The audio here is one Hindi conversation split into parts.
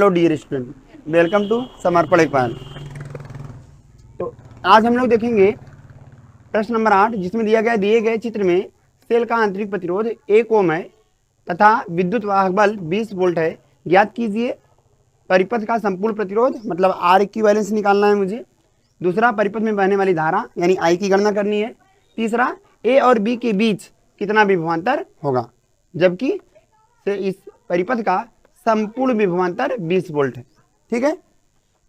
Hello dear student, welcome to समर पढ़ेपाल। तो आज हम लोग देखेंगे प्रश्न नंबर 8, जिसमें दिए गए चित्र में सेल का आंतरिक प्रतिरोध 1 ओम है तथा विद्युत वाहक बल 20 वोल्ट है। ज्ञात कीजिए परिपथ का संपूर्ण प्रतिरोध, मतलब आर इक्विवेलेंस निकालना है मुझे। दूसरा, परिपथ में बहने वाली धारा यानी आई की गणना करनी है। तीसरा, ए और बी के बीच कितना विभवांतर होगा, जबकि से इस परिपथ का संपूर्ण विभवांतर 20 वोल्ट है। ठीक है,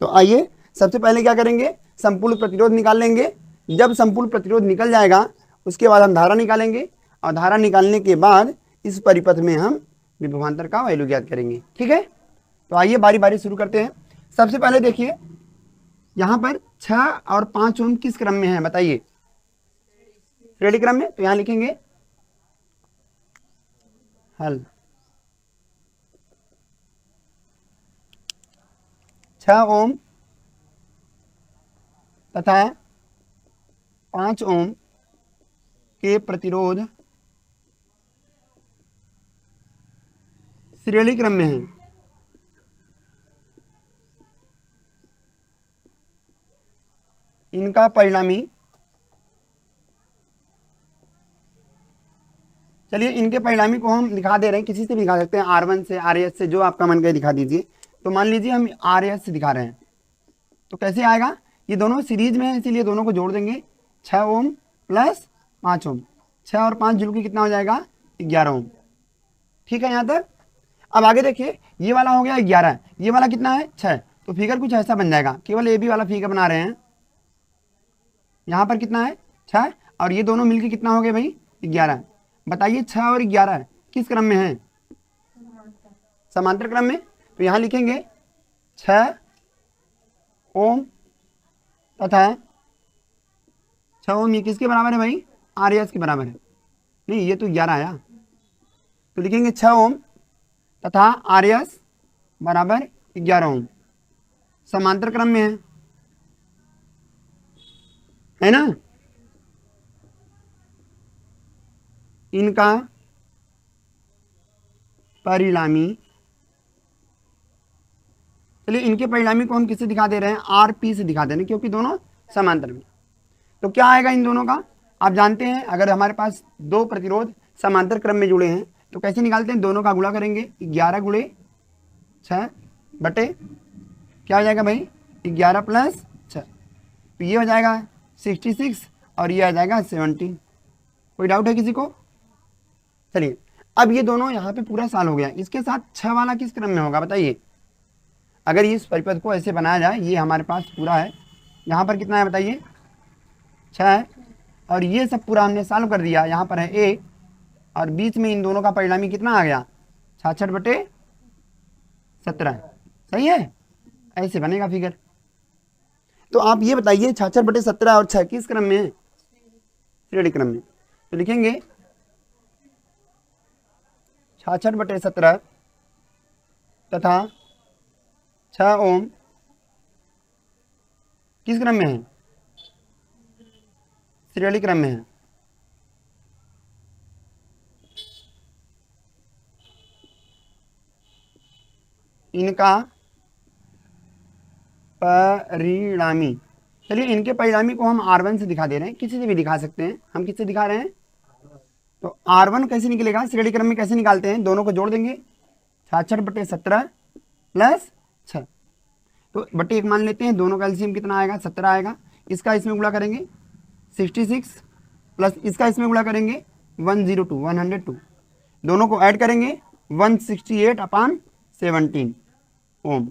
तो आइए सबसे पहले क्या करेंगे, संपूर्ण प्रतिरोध निकाल लेंगे। जब संपूर्ण प्रतिरोध निकल जाएगा उसके बाद हम धारा निकालेंगे, और धारा निकालने के बाद इस परिपथ में हम विभवांतर का वैल्यू ज्ञात करेंगे। ठीक है, तो आइए बारी बारी शुरू करते हैं। सबसे पहले देखिए यहाँ पर 6 और 5 ओम किस क्रम में है, बताइए। श्रेणी क्रम में, तो यहाँ लिखेंगे हल। 6 ओम तथा 5 ओम के प्रतिरोध श्रेणी क्रम में है। इनका परिणामी, चलिए इनके परिणामी को हम दिखा दे रहे हैं, किसी से भी दिखा सकते हैं, R1 से, RS से, जो आपका मन करे दिखा दीजिए। तो मान लीजिए हम RS से दिखा रहे हैं, तो कैसे आएगा, ये दोनों सीरीज में है इसीलिए दोनों को जोड़ देंगे। 6 ओम प्लस 5 ओम, 6 और 5 जुड़ के कितना हो जाएगा, 11 ओम। ठीक है यहाँ तक। अब आगे देखिए, ये वाला हो गया 11, ये वाला कितना है 6, तो फिगर कुछ ऐसा बन जाएगा। केवल ए बी वाला फिगर बना रहे हैं। यहाँ पर कितना है 6, और ये दोनों मिलके कितना हो गए भाई 11। बताइए 6 और 11 किस क्रम में है, समांतर क्रम में। तो यहाँ लिखेंगे 6 ओम तथा 6 ओम, ये किसके बराबर है भाई, RS के बराबर है। नहीं, ये तो 11 आया, तो लिखेंगे 6 ओम तथा RS बराबर 11 ओम, समांतर क्रम में है ना। इनका परिणामी, चलिए इनके परिणामी को हम किससे दिखा दे रहे हैं, RP से दिखा दे रहे हैं, क्योंकि दोनों समांतर में। तो क्या आएगा इन दोनों का, आप जानते हैं अगर हमारे पास दो प्रतिरोध समांतर क्रम में जुड़े हैं तो कैसे निकालते हैं, दोनों का गुणा करेंगे, 11 गुणे 6 बटे क्या हो जाएगा भाई 11 प्लस 6, तो ये हो जाएगा 66 और ये आ जाएगा 17। कोई डाउट है किसी को। चलिए अब ये दोनों यहाँ पे पूरा साल हो गया, इसके साथ 6 वाला किस क्रम में होगा बताइए। अगर इस परिपथ को ऐसे बनाया जाए, ये हमारे पास पूरा है, यहाँ पर कितना है बताइए 6 है, और ये सब पूरा हमने सॉल्व कर दिया। यहाँ पर है 1 और बीच में इन दोनों का परिणामी कितना आ गया 66 बटे 17। सही है, ऐसे बनेगा फिगर। तो आप ये बताइए 66 बटे 17 और 6 किस क्रम में है, श्रेणी क्रम में। तो लिखेंगे 66 बटे 17 तथा 6 ओम किस क्रम में है, श्रेणी क्रम में है। इनका परिणामी, चलिए इनके परिणामी को हम R1 से दिखा दे रहे हैं, किसी से भी दिखा सकते हैं। हम किससे दिखा रहे हैं, तो R1 कैसे निकलेगा, श्रेणी क्रम में कैसे निकालते हैं, दोनों को जोड़ देंगे, 66 बटे 17 प्लस 6, तो बटे 1 मान लेते हैं, दोनों का एलसीएम कितना आएगा 17 आएगा। इसका इसमें गुणा करेंगे 66 प्लस इसका इसमें गुणा करेंगे 102, दोनों को ऐड करेंगे 168/17 ओम।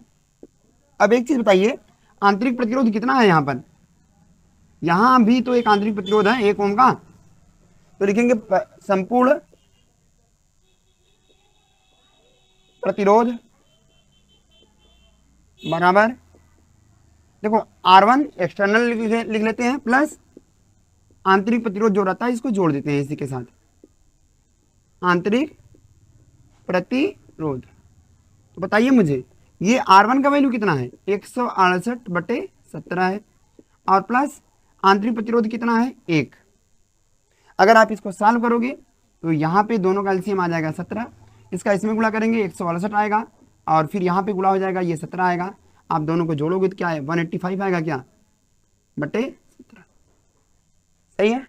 अब एक चीज बताइए, आंतरिक प्रतिरोध कितना है यहाँ पर, यहाँ भी तो एक आंतरिक प्रतिरोध है 1 ओम का, तो लिखेंगे संपूर्ण प्रतिरोध बराबर, देखो R1 एक्सटर्नल लिख लेते हैं, प्लस आंतरिक प्रतिरोध जो रहता है इसको जोड़ देते हैं इसी के साथ, आंतरिक प्रतिरोध। तो बताइए मुझे ये R1 का वैल्यू कितना है 168 बटे 17 है, और प्लस आंतरिक प्रतिरोध कितना है 1। अगर आप इसको सॉल्व करोगे तो यहाँ पे दोनों का एलसीएम आ जाएगा 17, इसका इसमें गुणा करेंगे 168 आएगा, और फिर यहाँ पे गुणा हो जाएगा, ये 17 आएगा। आप दोनों को जोड़ोगे तो क्या है, 185 आएगा क्या, बटे 17। सही है।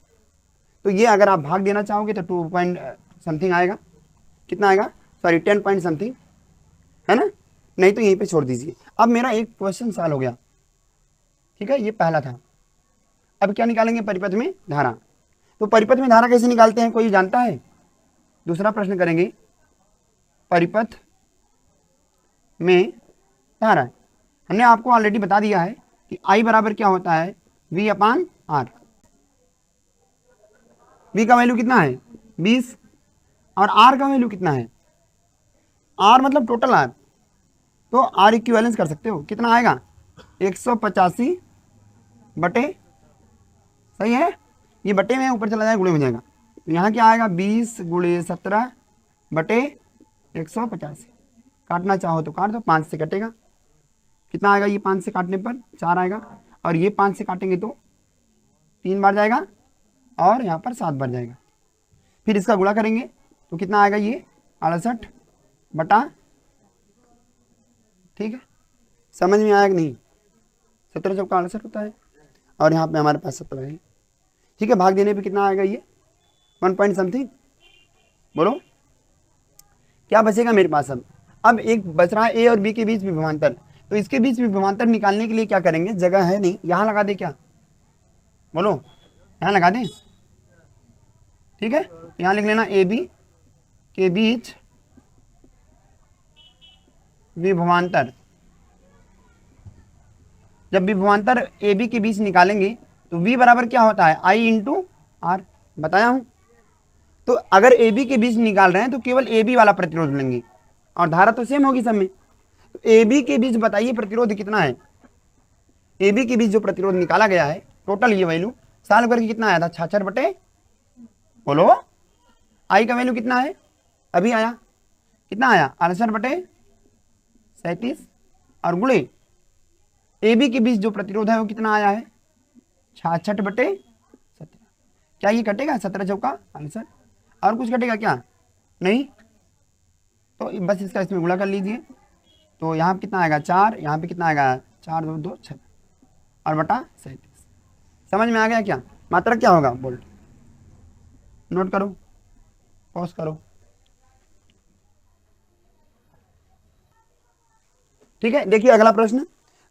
तो ये अगर आप भाग देना चाहोगे तो 2 पॉइंट समथिंग आएगा, कितना आएगा, सॉरी 10 पॉइंट समथिंग, है ना, नहीं तो यहीं पे छोड़ दीजिए। अब मेरा एक क्वेश्चन सॉल्व हो गया, ठीक है, ये पहला था। अब क्या निकालेंगे, परिपथ में धारा। तो परिपथ में धारा कैसे निकालते हैं, कोई जानता है? दूसरा प्रश्न करेंगे, परिपथ में धारा। हमने आपको ऑलरेडी बता दिया है कि I बराबर क्या होता है, V/R। V का वैल्यू कितना है 20 और R का वैल्यू कितना है, R मतलब टोटल R, तो R इक्विवेलेंस कर सकते हो, कितना आएगा 185 बटे, सही है, ये बटे में ऊपर चला जाएगा, गुणे हो जाएगा। तो यहाँ क्या आएगा 20 × 17 बटे 185। काटना चाहो तो काट दो, 5 से कटेगा, कितना आएगा, ये 5 से काटने पर 4 आएगा, और ये 5 से काटेंगे तो 3 बार जाएगा, और यहाँ पर 7 बार जाएगा। फिर इसका गुणा करेंगे तो कितना आएगा, ये 68 बटा, ठीक है, समझ में आया कि नहीं, 17 चौका 68 होता है, और यहाँ पे हमारे पास 17 है, ठीक है। भाग देने पे कितना आएगा, ये 1 पॉइंट समथिंग, बोलो क्या बचेगा मेरे पास। अब एक बच रहा है ए और बी के बीच विभवांतर, तो इसके बीच विभवांतर निकालने के लिए क्या करेंगे, जगह है नहीं, यहाँ लगा दे क्या, बोलो, यहाँ लगा दें, ठीक है। यहाँ लिख लेना ए बी के बीच विभवांतर। जब विभवांतर ए बी के बीच निकालेंगे तो V बराबर क्या होता है, I × R, बताया हूं। तो अगर ए बी के बीच निकाल रहे हैं तो केवल ए बी वाला प्रतिरोध लेंगे, और धारा तो सेम होगी सब में। तो ए बी के बीच बताइए प्रतिरोध कितना है, ए बी के बीच जो प्रतिरोध निकाला गया है टोटल, ये वैल्यू सॉल्व करके कितना आया था 66 बटे, बोलो I का वैल्यू कितना है, अभी आया, कितना आया 68 बटे 37, और गुणे ए बी के बीच जो प्रतिरोध है वो कितना आया है 66 बटे 17। क्या ये कटेगा, 17 चौका 68, और कुछ कटेगा क्या, नहीं, तो बस इसका इसमें गुणा कर लीजिए। तो यहाँ पे कितना आएगा 4, यहाँ पे कितना आएगा 4 2 2 6, और बटा 37। समझ में आ गया क्या, मात्रा क्या होगा, बोल्ट, नोट करो, पॉज करो, ठीक है। देखिए अगला प्रश्न,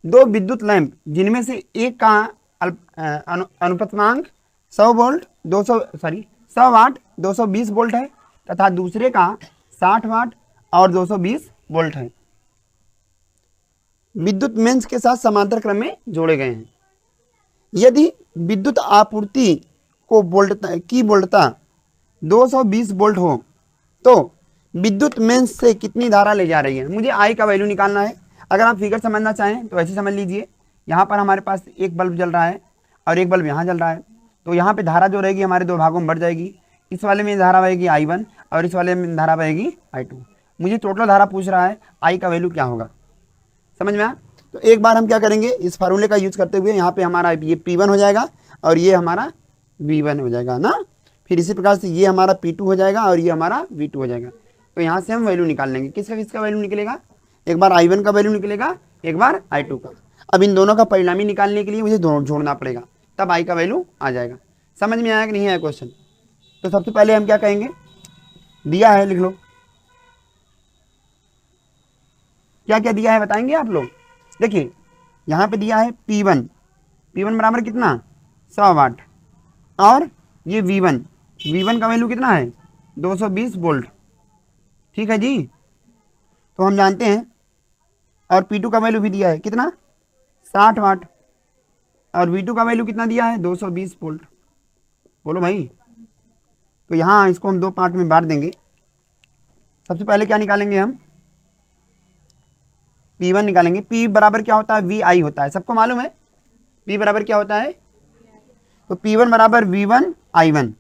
2 विद्युत लैंप जिनमें से एक का अनुपातनांक 100 वाट 220 वोल्ट है, तथा दूसरे का 60 वाट और 220 वोल्ट है, विद्युत मेंस के साथ समांतर क्रम में जोड़े गए हैं। यदि विद्युत आपूर्ति को वोल्टता 220 वोल्ट हो तो विद्युत मेंस से कितनी धारा ले जा रही है। मुझे I का वैल्यू निकालना है। अगर आप फिगर समझना चाहें तो ऐसे समझ लीजिए, यहाँ पर हमारे पास एक बल्ब जल रहा है और एक बल्ब यहाँ जल रहा है, तो यहाँ पे धारा जो रहेगी हमारे दो भागों में बढ़ जाएगी। इस वाले में धारा बहेगी I1 और इस वाले में धारा बहेगी I2। मुझे टोटल धारा पूछ रहा है, I का वैल्यू क्या होगा, समझ में आया। तो एक बार हम क्या करेंगे, इस फार्मूले का यूज करते हुए यहाँ पे हमारा ये P1 हो जाएगा और ये हमारा V1 हो जाएगा ना। फिर इसी प्रकार से ये हमारा P2 हो जाएगा और ये हमारा V2 हो जाएगा। तो यहाँ से हम वैल्यू निकाल लेंगे, किसका किसका वैल्यू निकलेगा, एक बार I1 का वैल्यू निकलेगा, एक बार I2 का। अब इन दोनों का परिणामी निकालने के लिए मुझे दोनों जोड़ना पड़ेगा, तब I का वैल्यू आ जाएगा। समझ में आया कि नहीं आया क्वेश्चन। तो सबसे पहले हम क्या कहेंगे, दिया है लिख लो, क्या क्या दिया है बताएंगे आप लोग। देखिए यहाँ पे दिया है P1 बराबर कितना 100 वाट, और ये V1 का वैल्यू कितना है 220 वोल्ट, ठीक है जी। तो हम जानते हैं, और P2 का वैल्यू भी दिया है कितना 60 वाट, और V2 का वैल्यू कितना दिया है 220 वोल्ट। बोलो भाई। तो यहाँ इसको हम दो पार्ट में बांट देंगे। सबसे पहले क्या निकालेंगे हम, P1 निकालेंगे। P बराबर क्या होता है VI होता है, सबको मालूम है P बराबर क्या होता है। तो P1 बराबर V1 I1।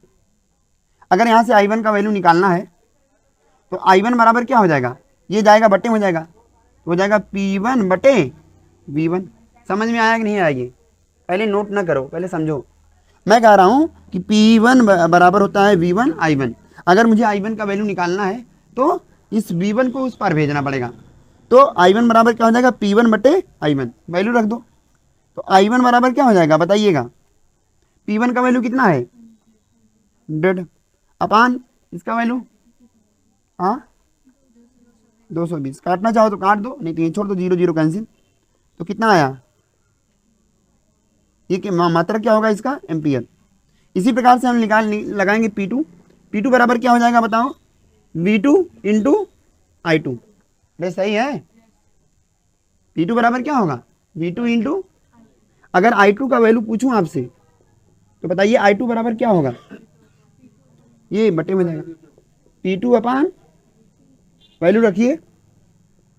अगर यहाँ से I1 का वैल्यू निकालना है तो I1 बराबर क्या हो जाएगा, ये जाएगा बटे हो जाएगा, तो हो जाएगा P1 बटे V1। समझ में आया कि नहीं आया, ये पहले नोट ना करो, पहले समझो। मैं कह रहा हूँ कि P1 बराबर होता है V1 I1। अगर मुझे I1 का वैल्यू निकालना है तो इस V1 को उस पर भेजना पड़ेगा, तो I1 बराबर क्या हो जाएगा, P1 बटे I1, वैल्यू रख दो। तो I1 बराबर क्या हो जाएगा बताइएगा, P1 का वैल्यू कितना है 100 अपान इसका वैल्यू, हाँ 220, काटना चाहो तो काट दो, नहीं तो ये छोड़ दो, 0 0 कैंसिल। तो कितना आया, ये मात्रा क्या होगा इसका, एम्पियर। इसी प्रकार से हम लगाएंगे P2। P2 बराबर क्या हो जाएगा बताओ, V2 इंटू I2। भाई सही है, P2 बराबर क्या होगा, V2 इंटू, अगर I2 का वैल्यू पूछूं आपसे तो बताइए I2 बराबर क्या होगा, ये बटे में जाएगा P2 अपान, वैल्यू रखिए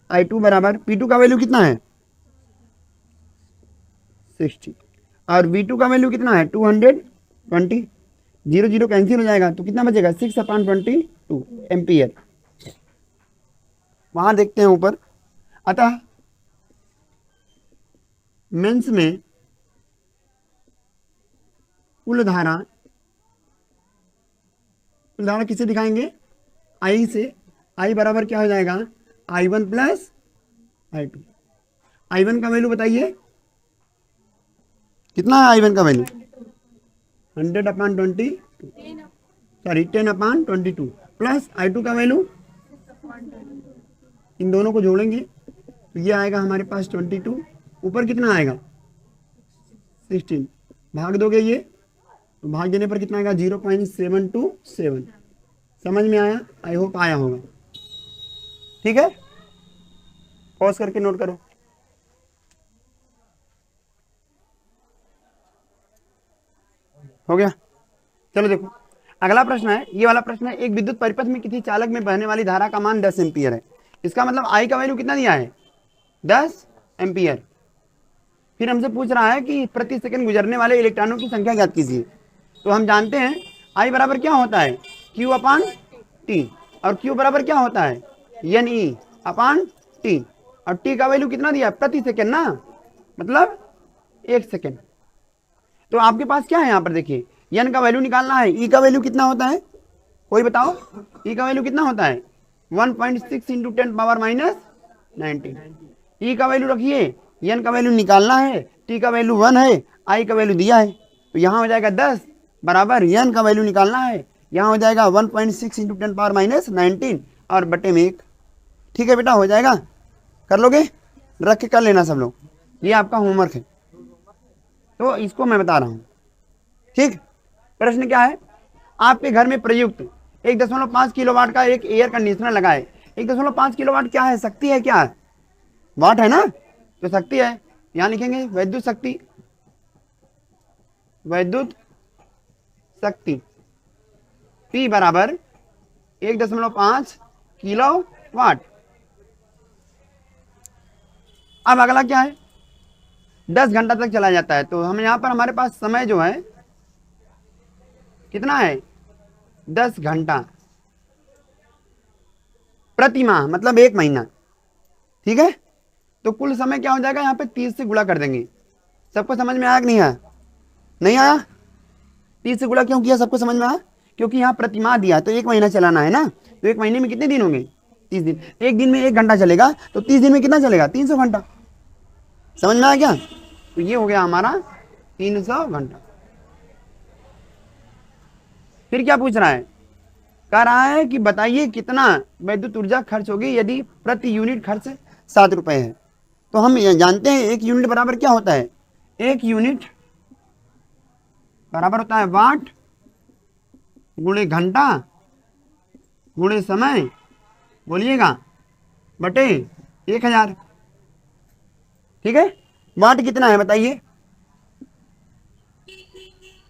I2 बराबर, P2 का वैल्यू कितना है 60 और V2 का वैल्यू कितना है 220, 0 0 कैंसिल हो जाएगा, तो कितना बचेगा 6/22 एम्पियर। वहां देखते हैं ऊपर। अतः मेंस में कुल धारा किसे दिखाएंगे, I से। I बराबर क्या हो जाएगा I1 प्लस I2। I1 का वैल्यू बताइए कितना है, I1 का वैल्यू 100/22, सॉरी 10/22 प्लस I2 का वैल्यू, इन दोनों को जोड़ेंगे तो ये आएगा हमारे पास 22, ऊपर कितना आएगा 16, भाग दोगे ये तो भाग देने पर कितना आएगा 0.727। समझ में आया, आई होप आया होगा। ठीक है, पॉज करके नोट करो। हो गया, चलो देखो अगला प्रश्न है, ये वाला प्रश्न है, एक विद्युत परिपथ में किसी चालक में बहने वाली धारा का मान 10 एम्पियर है। इसका मतलब आई का वैल्यू कितना दिया है 10 एम्पियर। फिर हमसे पूछ रहा है कि प्रति सेकंड गुजरने वाले इलेक्ट्रॉनों की संख्या ज्ञात कीजिए। तो हम जानते हैं आई बराबर क्या होता है Q अपान T, और Q बराबर क्या होता है NE अपान T, और T का वैल्यू कितना दिया प्रति सेकंड ना, मतलब 1 सेकंड। तो आपके पास क्या है यहाँ पर देखिए, N का वैल्यू निकालना है, E का वैल्यू कितना होता है कोई बताओ, E का वैल्यू कितना होता है 1.6 इंटू 10⁻⁻19। E का वैल्यू रखिए, N का वैल्यू निकालना है, T का वैल्यू 1 है, I का वैल्यू दिया है, तो यहाँ हो जाएगा 10 बराबर N का वैल्यू निकालना है, यहाँ हो जाएगा 1.6 इंटू 10⁻⁻19 और बटे में 1। ठीक है बेटा, हो जाएगा, कर लोगे, रख के कर लेना सब लोग, ये आपका होमवर्क है, तो इसको मैं बता रहा हूँ। ठीक, प्रश्न क्या है, आपके घर में प्रयुक्त 1.5 किलोवाट का एक एयर कंडीशनर लगा है। 1.5 किलोवाट क्या है, शक्ति है, क्या है वाट है ना, तो शक्ति है, यहाँ लिखेंगे वैद्युत शक्ति, वैद्युत शक्ति P बराबर 1.5 किलोवाट। अब अगला क्या है, 10 घंटा तक चला जाता है, तो हम यहाँ पर हमारे पास समय जो है कितना है 10 घंटा प्रति माह, मतलब 1 महीना। ठीक है, तो कुल समय क्या हो जाएगा, यहाँ पे 30 से गुणा कर देंगे। सबको समझ में आया कि नहीं आया, नहीं आया, 30 से गुणा क्यों किया, सबको समझ में आया, क्योंकि यहाँ प्रति माह दिया, तो 1 महीना चलाना है ना, तो 1 महीने में कितने दिन होंगे 30 दिन, 1 दिन में 1 घंटा चलेगा, तो 30 दिन में कितना चलेगा 300 घंटा। समझ में आया क्या, तो ये हो गया हमारा 300 घंटा। फिर क्या पूछ रहा है, कह रहा है कि बताइए कितना विद्युत ऊर्जा खर्च होगी यदि प्रति यूनिट खर्च 7 रुपए है। तो हम जानते हैं 1 यूनिट बराबर क्या होता है, 1 यूनिट बराबर होता है वाट गुणे घंटा गुणे समय, बोलिएगा, बटे 1000। ठीक है, वाट कितना है बताइए,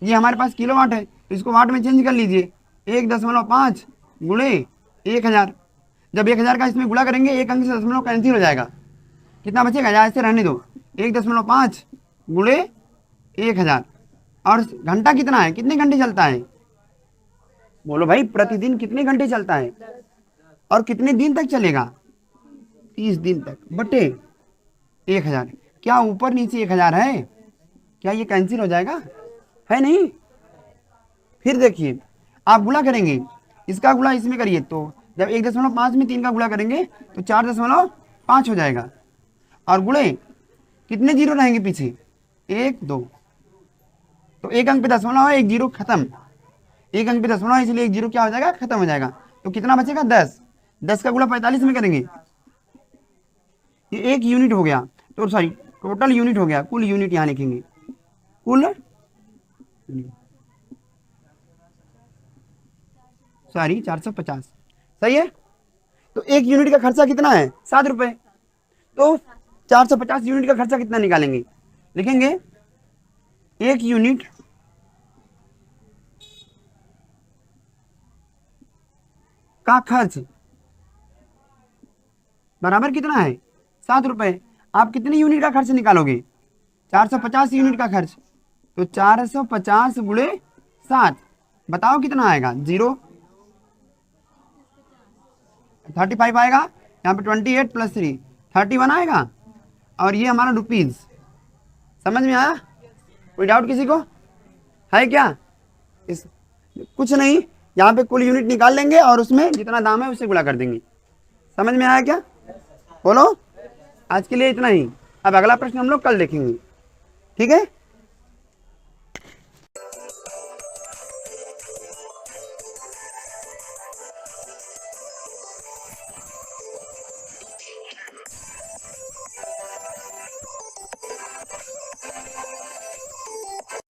ये हमारे पास किलोवाट है, तो इसको वाट में चेंज कर लीजिए, 1.5 गुणे 1000। जब 1000 का इसमें गुणा करेंगे, एक अंक से दशमलव कैंसिल हो जाएगा, कितना बचेगा, या ऐसे रहने दो, 1.5 गुणे 1000। और घंटा कितना है, कितने घंटे चलता है, बोलो भाई, प्रतिदिन कितने घंटे चलता है, और कितने दिन तक चलेगा 30 दिन तक, बटे 1000। क्या ऊपर नीचे 1000 है, क्या ये कैंसिल हो जाएगा, है नहीं। फिर देखिए आप गुणा करेंगे, इसका गुणा इसमें करिए, तो जब 1.5 में 3 का गुणा करेंगे तो 4.5 5 हो जाएगा, और गुणे कितने जीरो रहेंगे पीछे, 1 2, तो एक अंक पे दशमलव है, एक जीरो खत्म, एक अंक पे दशमलव है, इसलिए एक जीरो क्या हो जाएगा, खत्म हो जाएगा। तो कितना बचेगा 10, 10 का गुणा 45 में करेंगे, ये 1 यूनिट हो गया, तो सॉरी टोटल यूनिट हो गया, कुल यूनिट यहाँ लिखेंगे, कुल सॉरी 450, सही है। तो 1 यूनिट का खर्चा कितना है, 7 रुपए, तो 450 यूनिट का खर्चा कितना निकालेंगे, लिखेंगे 1 यूनिट का खर्च बराबर कितना है, 7 रुपए। आप कितनी यूनिट का खर्च निकालोगे, 450 यूनिट का खर्च, तो 450 गुणे 7, बताओ कितना आएगा, 0 35 आएगा, यहाँ पे 28 + 3 31 आएगा, और ये हमारा रुपीज। समझ में आया, कोई डाउट किसी को है क्या, इस कुछ नहीं, यहाँ पे कुल यूनिट निकाल लेंगे और उसमें जितना दाम है उससे गुणा कर देंगे। समझ में आया क्या, बोलो। आज के लिए इतना ही, अब अगला प्रश्न हम लोग कल देखेंगे, ठीक है।